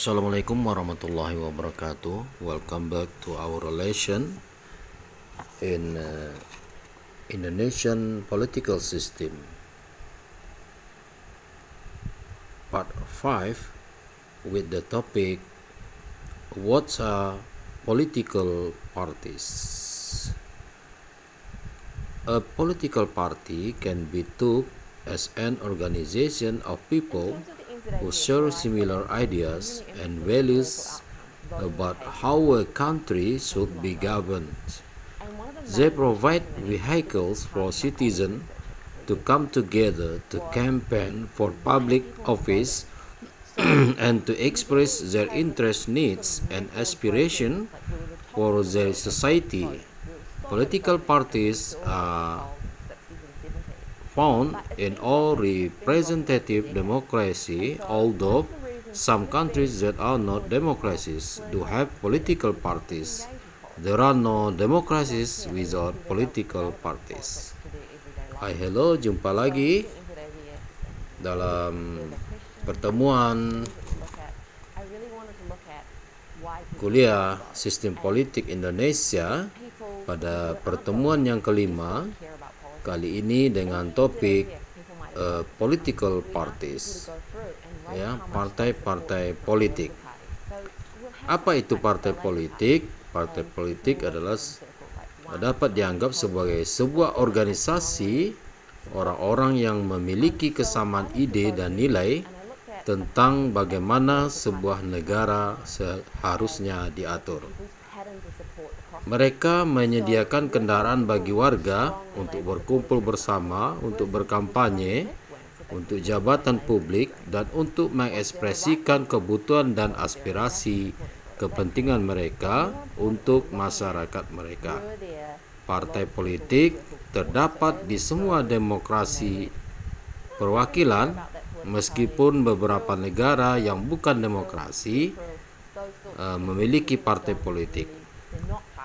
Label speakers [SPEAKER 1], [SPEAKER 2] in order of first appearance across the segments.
[SPEAKER 1] Assalamualaikum warahmatullahi wabarakatuh. Welcome back to our relation in Indonesian political system. Part 5 with the topic what are political parties. A political party can be took as an organization of people who share similar ideas and values about how a country should be governed. They provide vehicles for citizens to come together to campaign for public office and to express their interests, needs, and aspirations for their society. Political parties are found in all representative democracy, although some countries that are not democracies do have political parties. There are no democracies without political parties. Hai, hello, jumpa lagi dalam pertemuan kuliah Sistem Politik Indonesia pada pertemuan yang kelima. Kali ini dengan topik political parties, ya, partai-partai politik. Apa itu partai politik? Partai politik adalah dapat dianggap sebagai sebuah organisasi orang-orang yang memiliki kesamaan ide dan nilai tentang bagaimana sebuah negara seharusnya diatur. Mereka menyediakan kendaraan bagi warga untuk berkumpul bersama, untuk berkampanye, untuk jabatan publik, dan untuk mengekspresikan kebutuhan dan aspirasi kepentingan mereka untuk masyarakat mereka. Partai politik terdapat di semua demokrasi perwakilan, meskipun beberapa negara yang bukan demokrasi memiliki partai politik.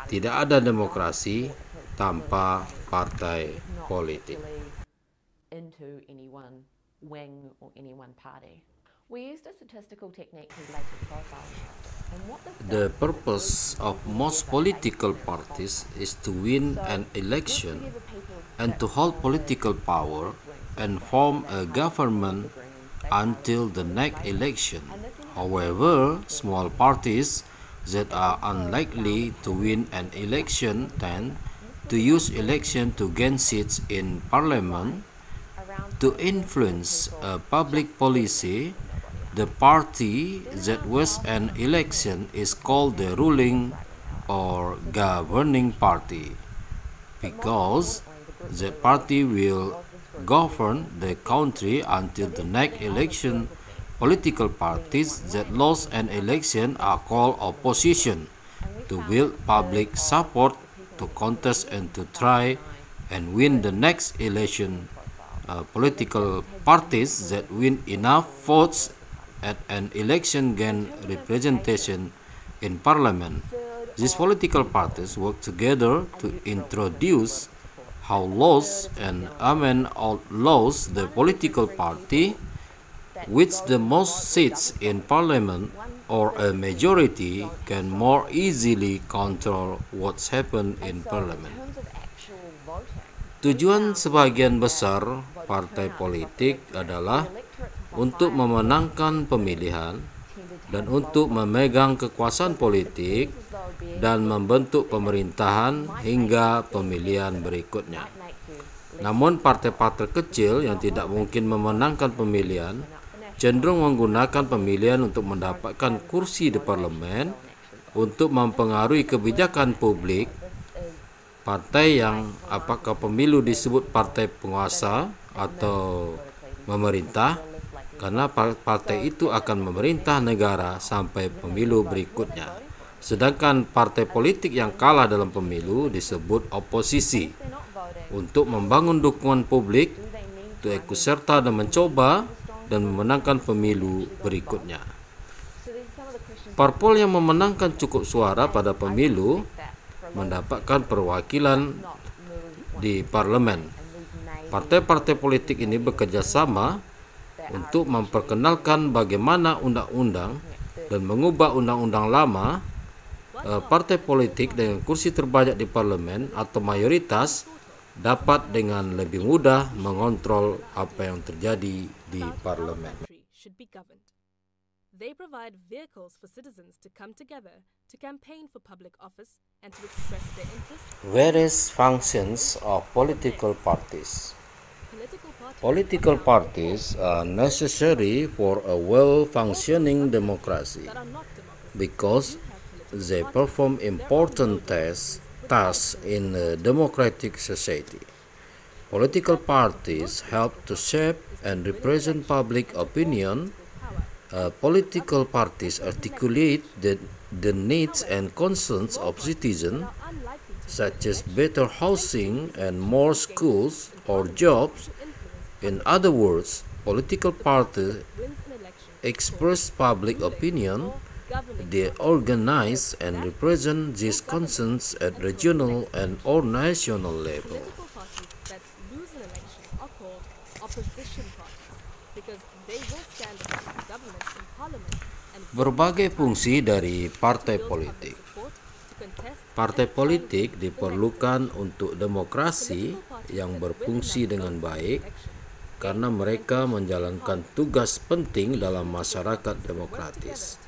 [SPEAKER 1] Tidak ada demokrasi tanpa partai politik. The purpose of most political parties is to win an election and to hold political power and form a government until the next election. However, small parties that are unlikely to win an election tend to use election to gain seats in parliament. To influence public policy, the party that wins an election is called the ruling or governing party, because the party will govern the country until the next election. Political parties that lost an election are called opposition, to build public support, to contest and to try and win the next election. Political parties that win enough votes at an election gain representation in parliament. These political parties work together to introduce how laws and amend all laws. The political party with the most seats in parliament or a majority can more easily control what's happened in parliament. Tujuan sebagian besar partai politik adalah untuk memenangkan pemilihan dan untuk memegang kekuasaan politik dan membentuk pemerintahan hingga pemilihan berikutnya. Namun partai-partai kecil yang tidak mungkin memenangkan pemilihan cenderung menggunakan pemilihan untuk mendapatkan kursi di parlemen untuk mempengaruhi kebijakan publik. Partai yang apakah pemilu disebut partai penguasa atau memerintah, karena partai itu akan memerintah negara sampai pemilu berikutnya. Sedangkan partai politik yang kalah dalam pemilu disebut oposisi, untuk membangun dukungan publik, untuk ikut serta dan mencoba dan memenangkan pemilu berikutnya. Parpol yang memenangkan cukup suara pada pemilu mendapatkan perwakilan di parlemen. Partai-partai politik ini bekerja sama untuk memperkenalkan bagaimana undang-undang dan mengubah undang-undang lama, partai politik dengan kursi terbanyak di parlemen atau mayoritas dapat dengan lebih mudah mengontrol apa yang terjadi di parlemen.
[SPEAKER 2] They provide vehicles for citizens to come together to campaign for public office and to express their interests.
[SPEAKER 1] Various functions of political parties. Political parties are necessary for a well-functioning democracy because they perform important tasks in a democratic society. Political parties help to shape and represent public opinion. Political parties articulate the needs and concerns of citizens, such as better housing and more schools or jobs. In other words, political parties express public opinion. They organize and represent these concerns at regional and or national level.
[SPEAKER 2] Political parties that lose an election are called opposition parties because they will stand against the government in parliament and
[SPEAKER 1] Berbagai fungsi dari partai politik. Partai politik diperlukan untuk demokrasi yang berfungsi dengan baik karena mereka menjalankan tugas penting dalam masyarakat demokratis.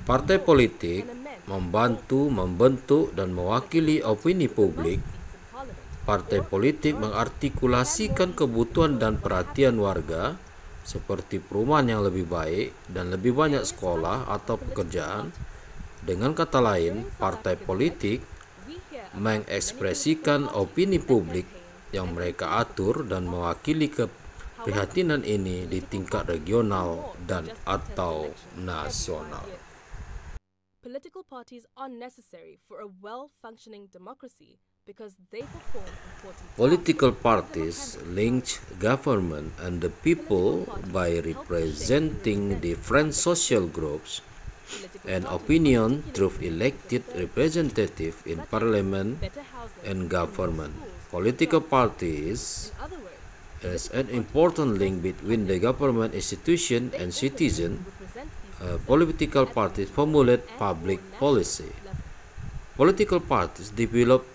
[SPEAKER 1] Partai politik membantu membentuk dan mewakili opini publik. Partai politik mengartikulasikan kebutuhan dan perhatian warga seperti perumahan yang lebih baik dan lebih banyak sekolah atau pekerjaan. Dengan kata lain, partai politik mengekspresikan opini publik yang mereka atur dan mewakili keprihatinan ini di tingkat regional dan atau nasional.
[SPEAKER 2] Political parties are necessary for a well-functioning democracy because they perform important
[SPEAKER 1] Political parties link government and the people by representing different social groups and opinion through elected representatives in parliament and government. Political parties as an important link between the government institution and citizen. Political parties formulate public policy. Political parties develop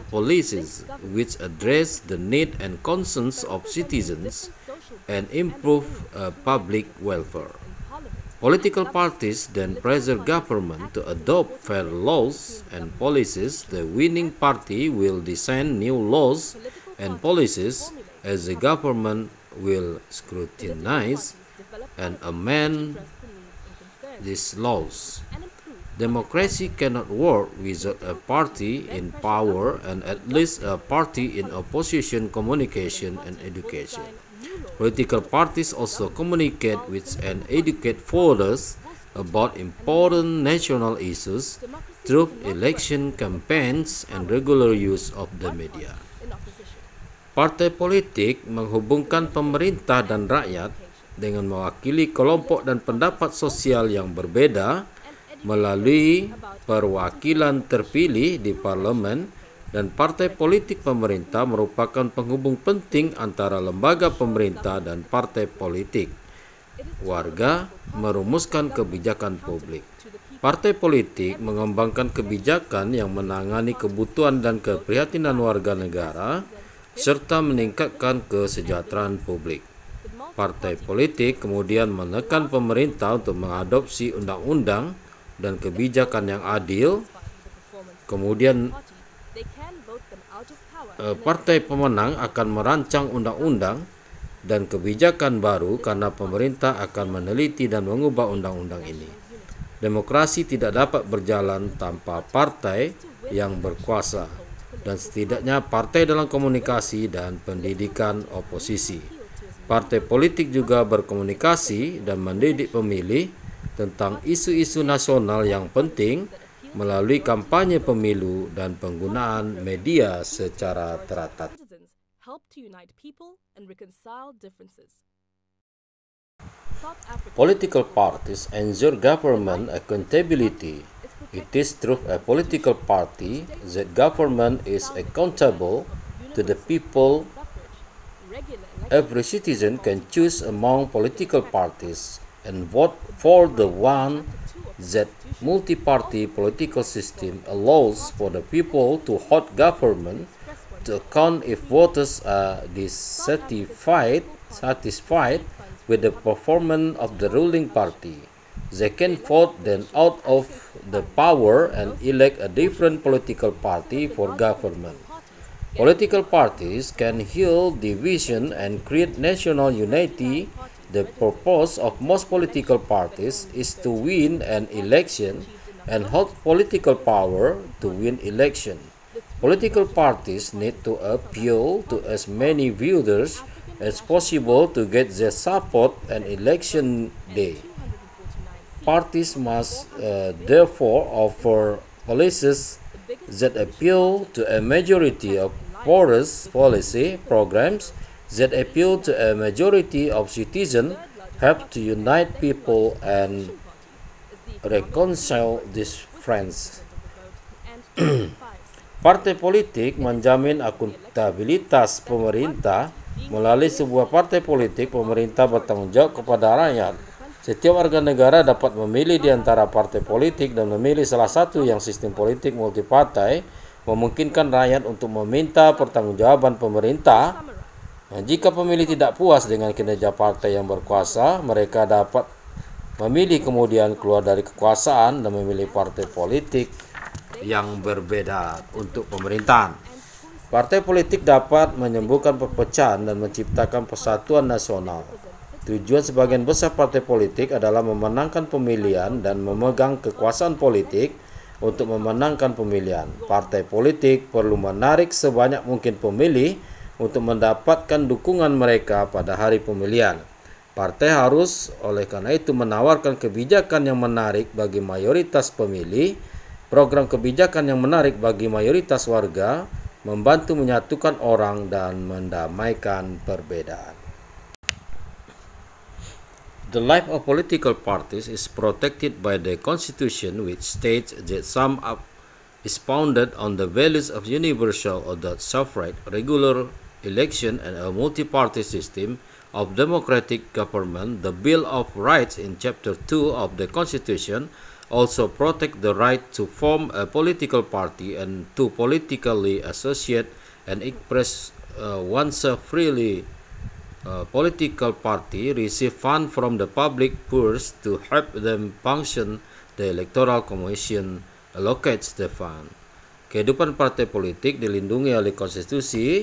[SPEAKER 1] policies which address the needs and concerns of citizens and improve public welfare. Political parties then pressure government to adopt fair laws and policies. The winning party will design new laws and policies as the government will scrutinize and amend these laws. Democracy cannot work without a party in power and at least a party in opposition, communication and education. Political parties also communicate with and educate voters about important national issues through election campaigns and regular use of the media. Partai politik menghubungkan pemerintah dan rakyat dengan mewakili kelompok dan pendapat sosial yang berbeda melalui perwakilan terpilih di parlemen, dan partai politik pemerintah merupakan penghubung penting antara lembaga pemerintah dan partai politik. Warga merumuskan kebijakan publik. Partai politik mengembangkan kebijakan yang menangani kebutuhan dan keprihatinan warga negara serta meningkatkan kesejahteraan publik. Partai politik kemudian menekan pemerintah untuk mengadopsi undang-undang dan kebijakan yang adil. Kemudian partai pemenang akan merancang undang-undang dan kebijakan baru karena pemerintah akan meneliti dan mengubah undang-undang ini. Demokrasi tidak dapat berjalan tanpa partai yang berkuasa, dan setidaknya partai dalam komunikasi dan pendidikan oposisi. Partai politik juga berkomunikasi dan mendidik pemilih tentang isu-isu nasional yang penting melalui kampanye pemilu dan penggunaan media secara teratur. Political parties ensure government accountability. It is through a political party that government is accountable to the people. Every citizen can choose among political parties and vote for the one that multi-party political system allows for the people to hold government to account if voters are satisfied with the performance of the ruling party. They can vote them out of the power and elect a different political party for government. Political parties can heal division and create national unity. The purpose of most political parties is to win an election and hold political power to win election. Political parties need to appeal to as many voters as possible to get their support on election day. Parties must therefore offer policies that appeal to a majority of voters, policy programs that appeal to a majority of citizens, help to unite people and reconcile differences. Partai politik menjamin akuntabilitas pemerintah. Melalui sebuah partai politik, pemerintah bertanggung jawab kepada rakyat. Setiap warga negara dapat memilih di antara partai politik dan memilih salah satu yang sistem politik multipartai memungkinkan rakyat untuk meminta pertanggungjawaban pemerintah. Jika pemilih tidak puas dengan kinerja partai yang berkuasa, mereka dapat memilih kemudian keluar dari kekuasaan dan memilih partai politik yang berbeda untuk pemerintahan. Partai politik dapat menyembuhkan perpecahan dan menciptakan persatuan nasional. Tujuan sebagian besar partai politik adalah memenangkan pemilihan dan memegang kekuasaan politik untuk memenangkan pemilihan. Partai politik perlu menarik sebanyak mungkin pemilih untuk mendapatkan dukungan mereka pada hari pemilihan. Partai harus oleh karena itu menawarkan kebijakan yang menarik bagi mayoritas pemilih, program kebijakan yang menarik bagi mayoritas warga, membantu menyatukan orang dan mendamaikan perbedaan. The life of political parties is protected by the Constitution, which states that sum up is founded on the values of universal adult suffrage, regular election, and a multi-party system of democratic government. The Bill of Rights in Chapter 2 of the Constitution also protect the right to form a political party and to politically associate and express oneself freely. Political party receive funds from the public purse to help them function. The Electoral Commission allocates the fund. Kehidupan partai politik dilindungi oleh konstitusi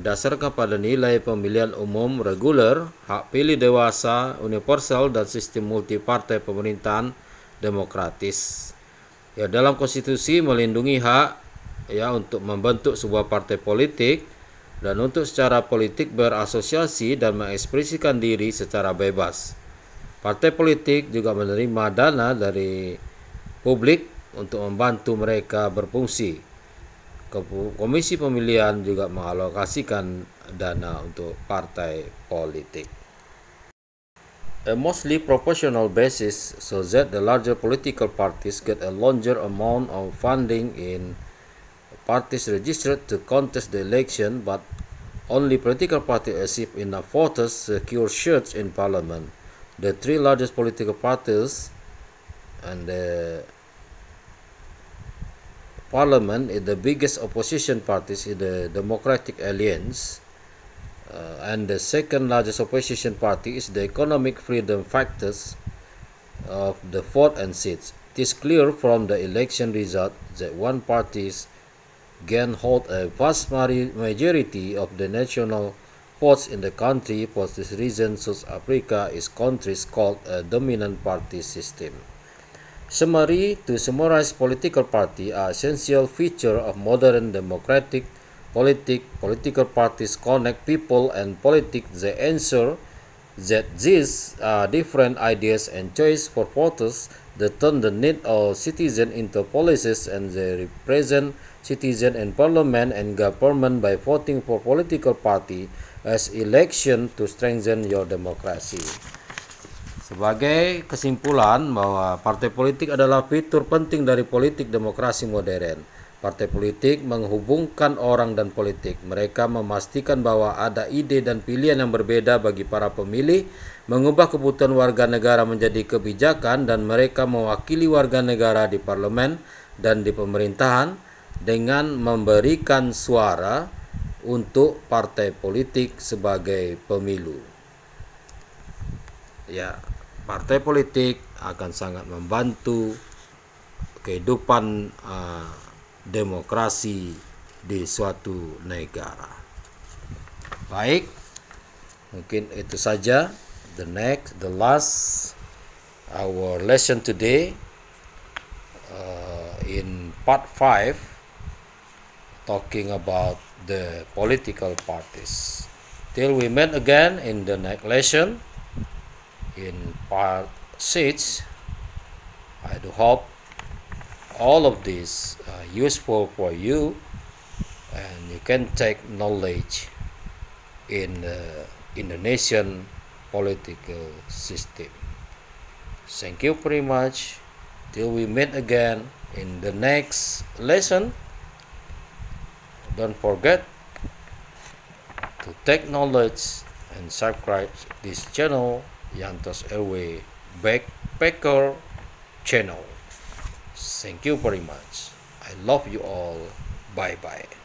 [SPEAKER 1] dasarkan pada nilai pemilihan umum reguler, hak pilih dewasa, universal, dan sistem multipartai pemerintahan demokratis. Ya, dalam konstitusi melindungi hak untuk membentuk sebuah partai politik dan untuk secara politik berasosiasi dan mengekspresikan diri secara bebas. Partai politik juga menerima dana dari publik untuk membantu mereka berfungsi. Komisi pemilihan juga mengalokasikan dana untuk partai politik. A mostly proportional basis so that the larger political parties get a larger amount of funding in parties registered to contest the election, but only political parties achieve enough voters secure seats in parliament. The three largest political parties and the parliament is the biggest opposition parties in the Democratic Alliance, and the second largest opposition party is the economic freedom factors of the vote and seats. It is clear from the election result that one party can hold a vast majority of the national votes in the country. For this reason, South Africa is countries called a dominant party system. Summary: to summarize, political parties are essential feature of modern democratic political parties connect people and politics. They ensure that these different ideas and choice for voters. They turn the need of citizens into policies, and they represent citizens in parliament and government by voting for political party as election to strengthen your democracy. Sebagai kesimpulan bahwa partai politik adalah fitur penting dari politik demokrasi modern. Partai politik menghubungkan orang dan politik. Mereka memastikan bahwa ada ide dan pilihan yang berbeda bagi para pemilih, mengubah kebutuhan warga negara menjadi kebijakan, dan mereka mewakili warga negara di parlemen dan di pemerintahan dengan memberikan suara untuk partai politik sebagai pemilu. Ya, partai politik akan sangat membantu kehidupan demokrasi di suatu negara. Baik, mungkin itu saja the last our lesson today in part 5, talking about the political parties. Till we meet again in the next lesson in part 6, I do hope all of this useful for you and you can take knowledge in the Indonesian political system. Thank you very much. Till we meet again in the next lesson, don't forget to take knowledge and subscribe this channel, Yantos Airway Backpacker channel. Thank you very much. I love you all. Bye bye.